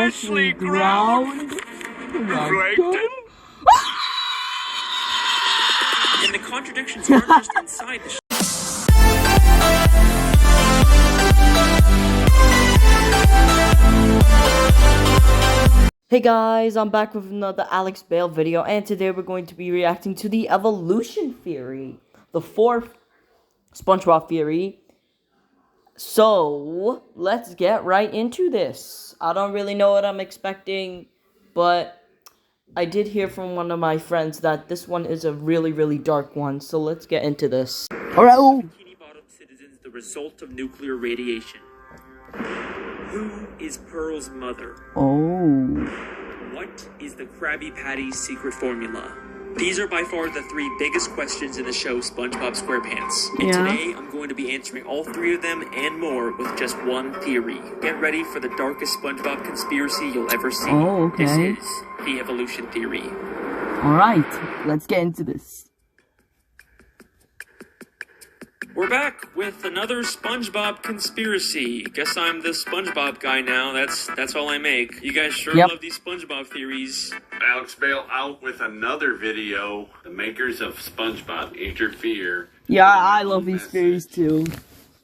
freshly ground dragon. And the contradictions aren't just inside the Hey guys, I'm back with another Alex Bale video, and today we're going to be reacting to the evolution theory, the fourth SpongeBob theory. So, let's get right into this. I don't really know what I'm expecting, but I did hear from one of my friends that this one is a really dark one, so let's get into this. Alright. Bikini Bottom citizens the result of nuclear radiation. Who is Pearl's mother? Oh. What is the Krabby Patty's secret formula? These are by far the three biggest questions in the show SpongeBob SquarePants. And today, I'm going to be answering all three of them and more with just one theory. Get ready for the darkest SpongeBob conspiracy you'll ever see. Oh, okay. This is the evolution theory. Alright, let's get into this. We're back with another SpongeBob conspiracy. Guess I'm the SpongeBob guy now. That's all I make. You guys sure love these SpongeBob theories. Alex Bale out with another video. The makers of SpongeBob interfere. Yeah, I love these theories too.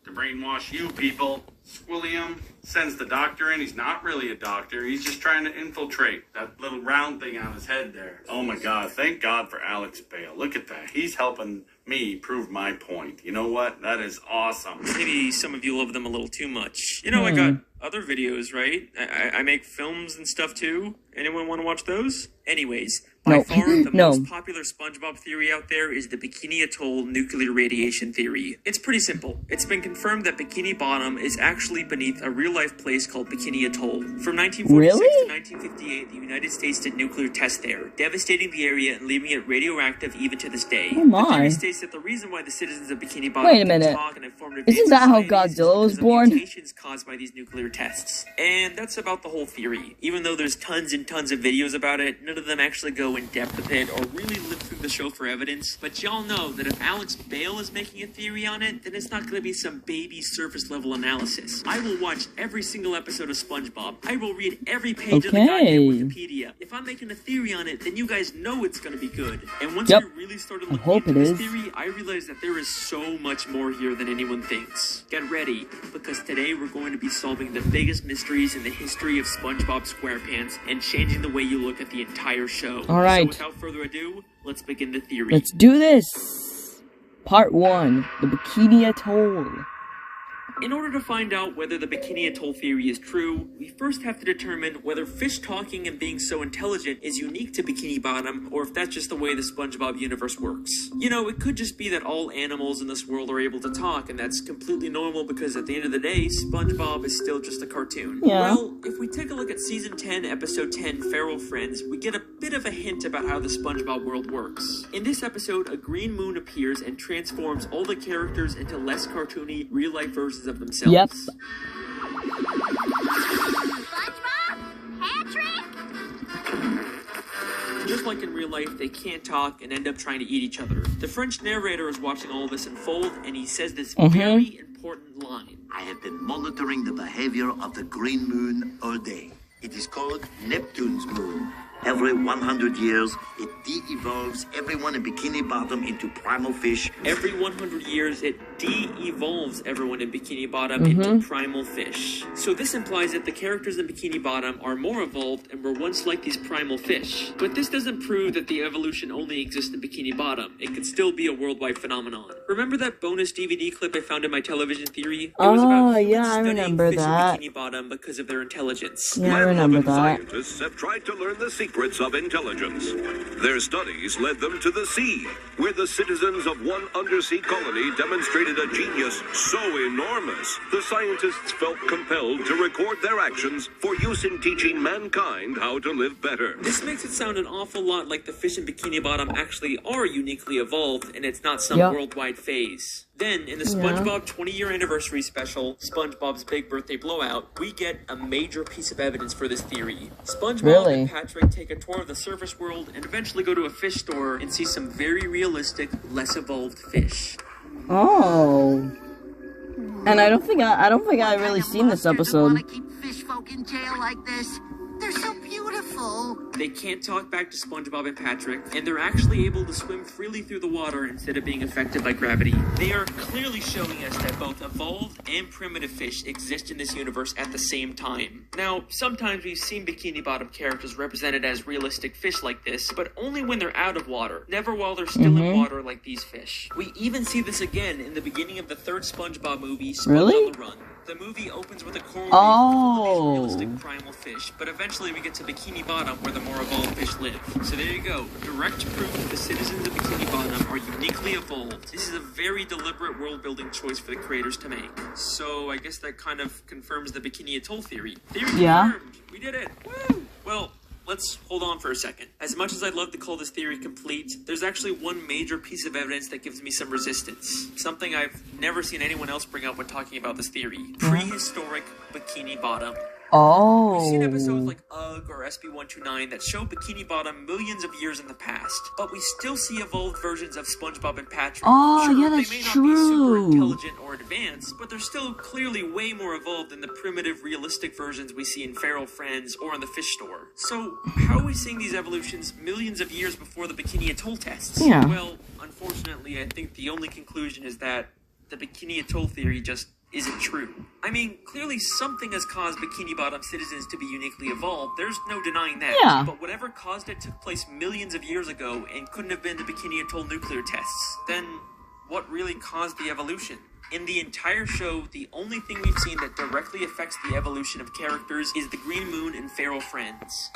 To brainwash you people. William sends the doctor in. He's not really a doctor. He's just trying to infiltrate that little round thing on his head there. Oh my God. Thank God for Alex Bale. Look at that. He's helping me prove my point. You know what? That is awesome. Maybe some of you love them a little too much. You know, I got other videos, right? I make films and stuff too. Anyone want to watch those? Anyways, by far the most popular SpongeBob theory out there is the Bikini Atoll nuclear radiation theory. It's pretty simple. It's been confirmed that Bikini Bottom is actually beneath a real-life place called Bikini Atoll. From 1946 to 1958, the United States did nuclear tests there, devastating the area and leaving it radioactive even to this day. Oh my. The theory states that the reason why the citizens of Bikini Bottom can talk and have formed advanced Isn't that how societies Godzilla was is because of born? mutations caused by these nuclear tests. And that's about the whole theory. Even though there's tons and tons of videos about it, none of them actually go in depth with it or really live through the show for evidence. But y'all know that if Alex Bale is making a theory on it, then it's not going to be some baby surface level analysis. I will watch every single episode of SpongeBob. I will read every page of the goddamn Wikipedia. If I'm making a theory on it, then you guys know it's going to be good. And once I really started looking into this theory, I realized that there is so much more here than anyone thinks. Get ready, because today we're going to be solving the biggest mysteries in the history of SpongeBob SquarePants and changing the way you look at the entire show. Alright. So without further ado, let's begin the theory. Let's do this! Part 1. The Bikini Atoll. In order to find out whether the Bikini Atoll theory is true, we first have to determine whether fish talking and being so intelligent is unique to Bikini Bottom, or if that's just the way the SpongeBob universe works. You know, it could just be that all animals in this world are able to talk, and that's completely normal because at the end of the day, SpongeBob is still just a cartoon. Well, if we take a look at Season 10, Episode 10, Feral Friends, we get a bit of a hint about how the SpongeBob world works. In this episode, a green moon appears and transforms all the characters into less cartoony, real-life versions of themselves. Yep. SpongeBob, Patrick. Just like in real life, they can't talk and end up trying to eat each other. The French narrator is watching all of this unfold, and he says this very important line. I have been monitoring the behavior of the green moon all day. It is called Neptune's moon. Every 100 years, it de-evolves everyone in Bikini Bottom into primal fish. Every 100 years, it de-evolves everyone in Bikini Bottom into primal fish. So this implies that the characters in Bikini Bottom are more evolved and were once like these primal fish. But this doesn't prove that the evolution only exists in Bikini Bottom. It could still be a worldwide phenomenon. Remember that bonus DVD clip I found in my television theory? It was about humans studying fish in Bikini Bottom because of their intelligence. Yeah, I remember that. Scientists have tried to learn the secrets of intelligence. Their studies led them to the sea, where the citizens of one undersea colony demonstrated a genius so enormous, the scientists felt compelled to record their actions for use in teaching mankind how to live better. This makes it sound an awful lot like the fish in Bikini Bottom actually are uniquely evolved, and it's not some worldwide phase. Then, in the SpongeBob 20-year anniversary special, SpongeBob's Big Birthday Blowout, we get a major piece of evidence for this theory. SpongeBob and Patrick take a tour of the surface world and eventually go to a fish store and see some very realistic, less evolved fish. Oh. And I don't think I really seen this episode. Want to keep fish folk in jail like this? beautiful. They can't talk back to Spongebob and Patrick, and they're actually able to swim freely through the water instead of being affected by gravity. They are clearly showing us that both evolved and primitive fish exist in this universe at the same time. Now, sometimes we've seen Bikini Bottom characters represented as realistic fish like this, but only when they're out of water, never while they're still in water like these fish. We even see this again in the beginning of the third SpongeBob movie, Sponge on the Run. The movie opens with a coral reef full of these realistic primal fish, but eventually we get to Bikini Bottom where the more evolved fish live. So there you go, direct proof that the citizens of Bikini Bottom are uniquely evolved. This is a very deliberate world-building choice for the creators to make. So I guess that kind of confirms the Bikini Atoll theory. Theory confirmed! We did it! Woo! Well, let's hold on for a second. As much as I'd love to call this theory complete, there's actually one major piece of evidence that gives me some resistance. Something I've never seen anyone else bring up when talking about this theory. Prehistoric Bikini Bottom. We've seen episodes like UGG or SB129 that show Bikini Bottom millions of years in the past, but we still see evolved versions of SpongeBob and Patrick. Sure, they may not be super intelligent or advanced, but they're still clearly way more evolved than the primitive, realistic versions we see in Feral Friends or in the fish store. So, how are we seeing these evolutions millions of years before the Bikini Atoll tests? Well, unfortunately, I think the only conclusion is that the Bikini Atoll theory just isn't true. I mean, clearly something has caused Bikini Bottom citizens to be uniquely evolved. There's no denying that. But whatever caused it took place millions of years ago and couldn't have been the Bikini Atoll nuclear tests. Then, what really caused the evolution? In the entire show, the only thing we've seen that directly affects the evolution of characters is the Green Moon and Feral Friends.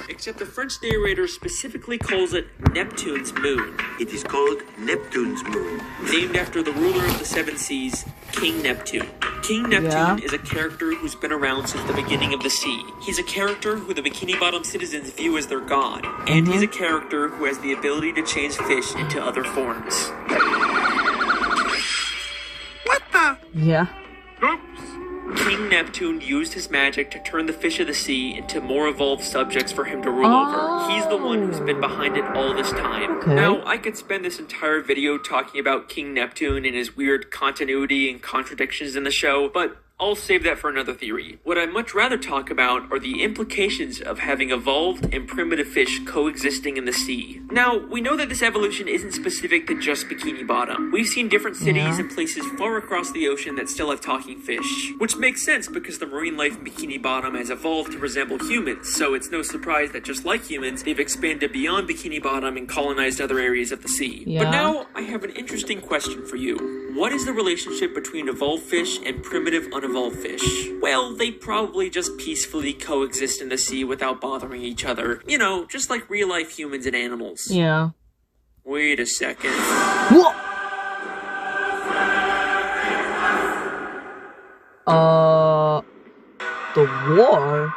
Except the French narrator specifically calls it Neptune's moon. It is called Neptune's moon. Named after the ruler of the seven seas, King Neptune. King Neptune is a character who's been around since the beginning of the sea. He's a character who the Bikini Bottom citizens view as their god. And he's a character who has the ability to change fish into other forms. What the? Oops. King Neptune used his magic to turn the fish of the sea into more evolved subjects for him to rule over. He's the one who's been behind it all this time. Now, I could spend this entire video talking about King Neptune and his weird continuity and contradictions in the show, but I'll save that for another theory. What I'd much rather talk about are the implications of having evolved and primitive fish coexisting in the sea. Now, we know that this evolution isn't specific to just Bikini Bottom. We've seen different cities and places far across the ocean that still have talking fish, which makes sense because the marine life in Bikini Bottom has evolved to resemble humans, so it's no surprise that just like humans, they've expanded beyond Bikini Bottom and colonized other areas of the sea. But now, I have an interesting question for you. What is the relationship between evolved fish and primitive unevolved fish? Well, they probably just peacefully coexist in the sea without bothering each other. You know, just like real-life humans and animals. Wait a second. The war?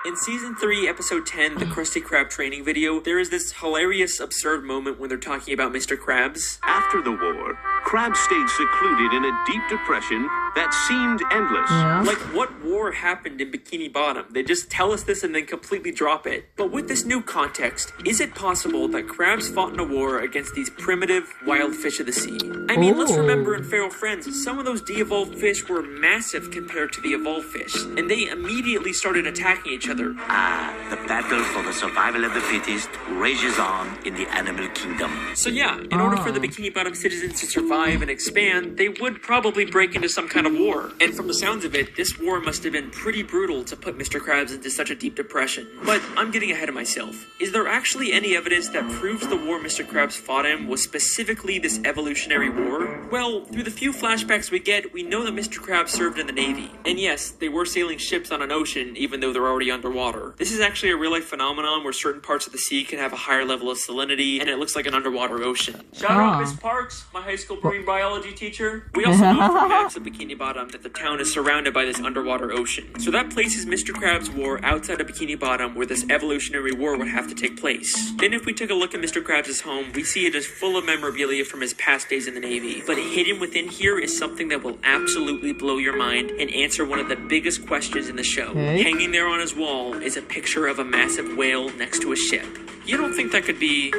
In Season 3, Episode 10, the Krusty Krab training video, there is this hilarious, absurd moment when they're talking about Mr. Krabs. After the war, Krabs stayed secluded in a deep depression that seemed endless. Like, what war happened in Bikini Bottom? They just tell us this and then completely drop it. But with this new context, is it possible that Krabs fought in a war against these primitive, wild fish of the sea? I mean, let's remember in Feral Friends, some of those de-evolved fish were massive compared to the evolved fish, and they immediately started attacking each other. The battle for the survival of the fittest rages on in the animal kingdom. So yeah, in order for the Bikini Bottom citizens to survive and expand, they would probably break into some kind of war. And from the sounds of it, this war must have been pretty brutal to put Mr. Krabs into such a deep depression. But I'm getting ahead of myself. Is there actually any evidence that proves the war Mr. Krabs fought in was specifically this evolutionary war? Well, through the few flashbacks we get, we know that Mr. Krabs served in the Navy. And yes, they were sailing ships on an ocean, even though they're already underwater. This is actually a real-life phenomenon where certain parts of the sea can have a higher level of salinity, and it looks like an underwater ocean. Shout out Miss Parks, my high school marine biology teacher. We also know from maps of Bikini Bottom that the town is surrounded by this underwater ocean. So that places Mr. Krabs' war outside of Bikini Bottom where this evolutionary war would have to take place. Then if we took a look at Mr. Krabs' home, we see it is full of memorabilia from his past days in the Navy. But hidden within here is something that will absolutely blow your mind and answer one of the biggest questions in the show. Hanging there on his wall is a picture of a massive whale next to a ship. You don't think that could be...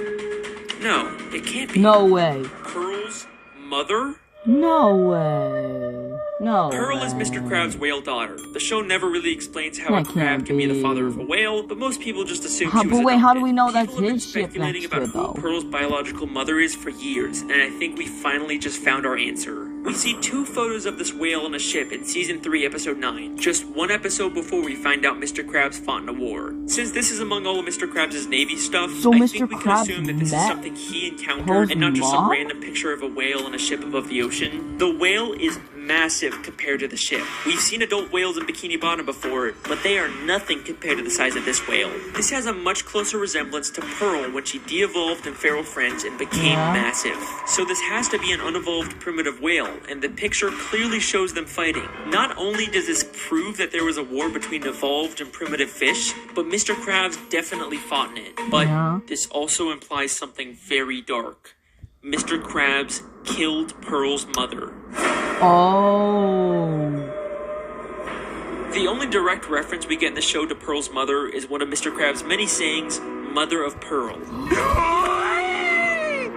No, it can't be. No way. Pearl's mother? No way. No. Pearl is Mr. Crab's whale daughter. The show never really explains how a That crab can't can be the be. father of a whale, but most people just assume she was But wait, how do adopted. we know that's People have been his ship speculating next about to it, who though? Pearl's biological mother is for years, and I think we finally just found our answer. We see 2 photos of this whale on a ship in Season 3, Episode 9, just 1 episode before we find out Mr. Krabs fought in a war. Since this is among all of Mr. Krabs' Navy stuff, So I Mr. think we can Krabs assume that this is met something he encountered Pearl's and not just some mom? random picture of a whale on a ship above the ocean. The whale is massive compared to the ship. We've seen adult whales in Bikini Bottom before, but they are nothing compared to the size of this whale. This has a much closer resemblance to Pearl when she de-evolved in Feral Friends and became massive. So this has to be an unevolved primitive whale, and the picture clearly shows them fighting. Not only does this prove that there was a war between evolved and primitive fish, but Mr. Krabs definitely fought in it. But this also implies something very dark. Mr. Krabs killed Pearl's mother. Oh. The only direct reference we get in the show to Pearl's mother is one of Mr. Krabs' many sayings, Mother of Pearl.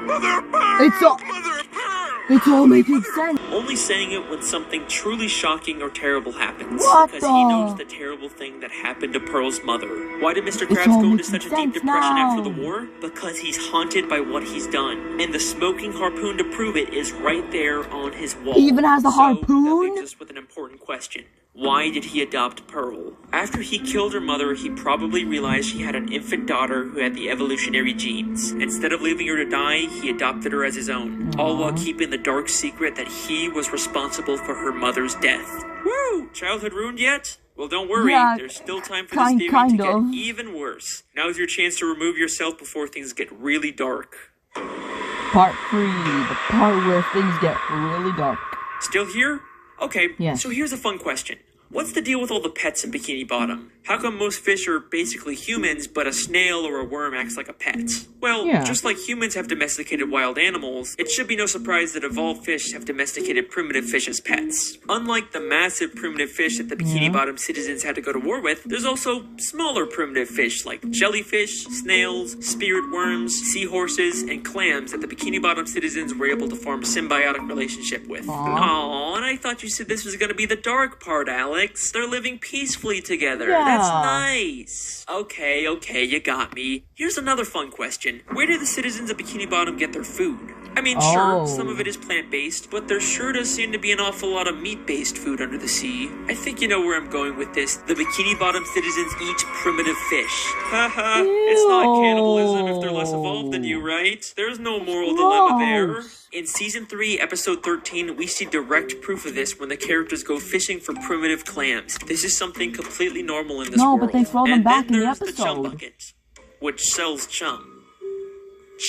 Mother of Pearl! It's all. Mother of Pearl! It's all making sense. Only saying it when something truly shocking or terrible happens. What because he the? knows the terrible thing that happened to Pearl's mother. Why did Mr. It's Krabs all go into making such a deep sense depression now. after the war? Because he's haunted by what he's done. And the smoking harpoon to prove it is right there on his wall. He even has the So, that harpoon? leaves us with an important question. Why did he adopt Pearl? After he killed her mother, he probably realized she had an infant daughter who had the evolutionary genes. Instead of leaving her to die, he adopted her as his own, all while keeping the dark secret that he was responsible for her mother's death. Woo! Childhood ruined yet? Well, don't worry. Yeah, There's still time for kind this theory to of. get even worse. Now's your chance to remove yourself before things get really dark. Part 3, the part where things get really dark. Still here? Okay, Yes. so here's a fun question. What's the deal with all the pets in Bikini Bottom? How come most fish are basically humans, but a snail or a worm acts like a pet? Well, Yeah. just like humans have domesticated wild animals, it should be no surprise that evolved fish have domesticated primitive fish as pets. Unlike the massive primitive fish that the Bikini Bottom citizens had to go to war with, there's also smaller primitive fish like jellyfish, snails, spirit worms, seahorses, and clams that the Bikini Bottom citizens were able to form symbiotic relationship with. Aww, and I thought you said this was going to be the dark part, Alex. They're living peacefully together. Yeah. That's nice. Okay, you got me. Here's another fun question. Where do the citizens of Bikini Bottom get their food? I mean, Oh. sure, some of it is plant-based, but there sure does seem to be an awful lot of meat-based food under the sea. I think you know where I'm going with this. The Bikini Bottom citizens eat primitive fish. Haha, it's not cannibalism if they're less evolved than you, right? There's no moral dilemma there. Gross. In Season 3, Episode 13, we see direct proof of this when the characters go fishing for primitive clams. This is something completely normal in this No, world. but they throw them and back then in the there's the chum episode. bucket, which sells chum.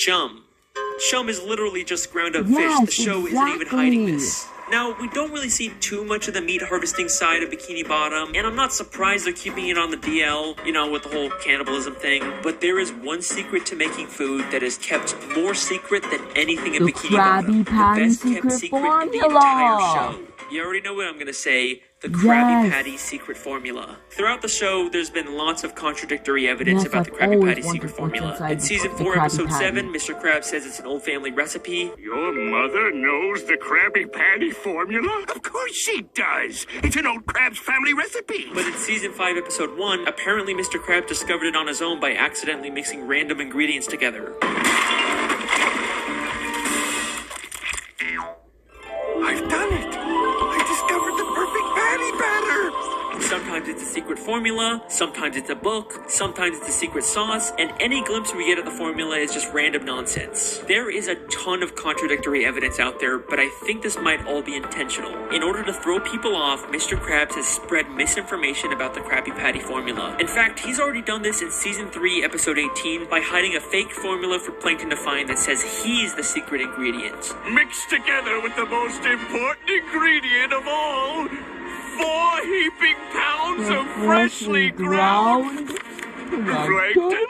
Chum. Chum is literally just ground up fish. Yes, The show isn't even hiding exactly. this. Now, we don't really see too much of the meat harvesting side of Bikini Bottom, and I'm not surprised they're keeping it on the DL, you know, with the whole cannibalism thing, but there is one secret to making food that is kept more secret than anything in The Bikini Bottom. Krabby Patty The best kept secret secret in the formula. entire show. You already know what I'm gonna say. The Krabby Yes. Patty secret formula. Throughout the show, there's been lots of contradictory evidence Yes, about the I've Krabby always Patty secret wondered what's formula. inside In Season the 4, Krabby Episode Patty. 7, Mr. Krabs says it's an old family recipe. Your mother knows the Krabby Patty formula? Of course she does. It's an old Krabs family recipe. But in Season 5, Episode 1, apparently Mr. Krabs discovered it on his own by accidentally mixing random ingredients together. I've done it. I discovered the perfect patty batter. Sometimes it's a secret formula, sometimes it's a book, sometimes it's a secret sauce, and any glimpse we get of the formula is just random nonsense. There is a ton of contradictory evidence out there, but I think this might all be intentional. In order to throw people off, Mr. Krabs has spread misinformation about the Krabby Patty formula. In fact, he's already done this in Season 3, Episode 18, by hiding a fake formula for Plankton to find that says he's the secret ingredient. Mixed together with the most important ingredient of all. 4 heaping pounds of freshly ground plankton.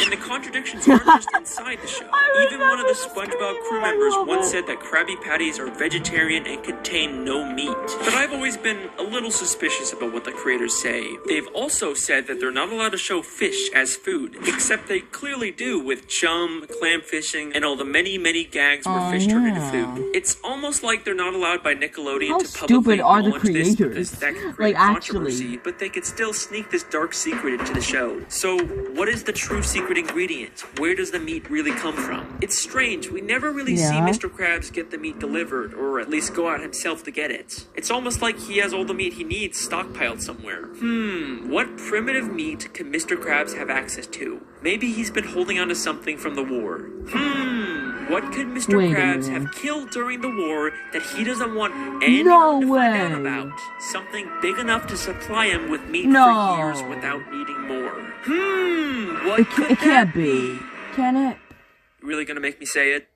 In the contradictions aren't just inside the show. Even one of the Spongebob crew members once said that Krabby Patties are vegetarian and contain no meat. But I've always been a little suspicious about what the creators say. They've also said that they're not allowed to show fish as food, except they clearly do with chum, clam fishing, and all the many, many gags where fish turn into food. It's almost like they're not allowed by Nickelodeon How to publicly stupid are the acknowledge this creators? because that could create Like, controversy, actually. but they could still sneak this dark secret into the show. So, what is the true secret ingredient? Where does the meat really come from? It's strange. We never really see Mr. Krabs get the meat delivered, or at least go out himself to get it. It's almost like he has all the meat he needs stockpiled somewhere. What primitive meat could Mr. Krabs have access to? Maybe he's been holding on to something from the war. What could Mr. Krabs have killed during the war that he doesn't want anyone to find out about? Something big enough to supply him with meat for years without needing more. What could It can't be. Can it? You really gonna make me say it?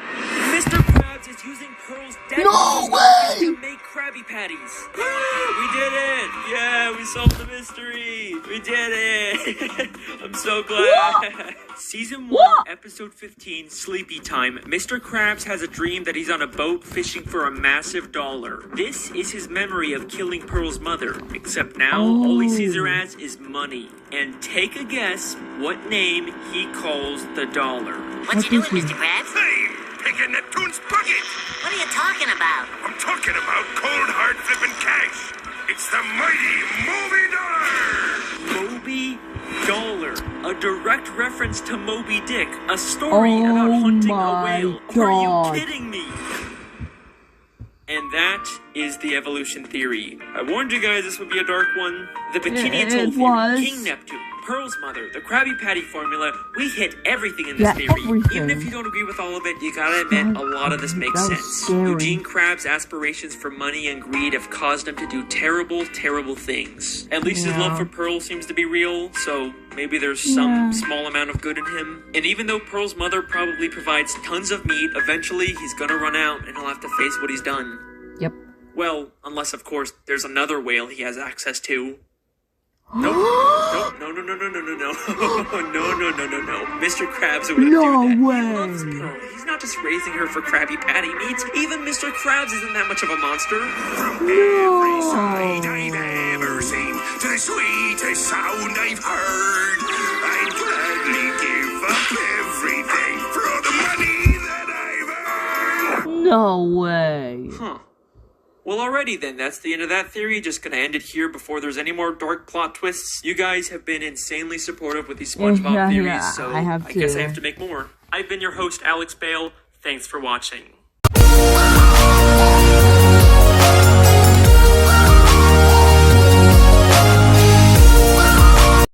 Mr. Krabs is using Pearl's dead to make Krabby Patties. We did it! Yeah, we solved the mystery! We did it! I'm so glad. Season 1, Episode 15, Sleepy Time. Mr. Krabs has a dream that he's on a boat fishing for a massive dollar. This is his memory of killing Pearl's mother, except now all he sees her as is money. And take a guess what name he calls the dollar. What's he doing, Mr. Krabs? Hey, picking Neptune's pocket. What are you talking about? I'm talking about cold hard flipping cash. It's the mighty Moby Dollar. Moby Dollar, a direct reference to Moby Dick, a story about hunting a whale. Are you kidding me? And that is the evolution theory. I warned you guys this would be a dark one. The Bikini Atoll theory, King Neptune, Pearl's mother, the Krabby Patty formula, we hit everything in this theory. Even if you don't agree with all of it, you gotta admit, a lot of this makes sense. Eugene Krabs' aspirations for money and greed have caused him to do terrible, terrible things. At least his love for Pearl seems to be real, so maybe there's some small amount of good in him. And even though Pearl's mother probably provides tons of meat, eventually he's gonna run out and he'll have to face what he's done. Yep. Well, unless, of course, there's another whale he has access to. Nope. No. No. Mr. Krabs wouldn't do that. He loves Pearl. He's not just raising her for Krabby Patty meat. Even Mr. Krabs isn't that much of a monster. From every side I've ever seen to the sweetest sound I've heard, I'd gladly give up everything for all the money that I've earned. No way. Huh. Well, alrighty then, that's the end of that theory. Just gonna end it here before there's any more dark plot twists. You guys have been insanely supportive with these SpongeBob theories, so I guess I have to make more. I've been your host, Alex Bale. Thanks for watching.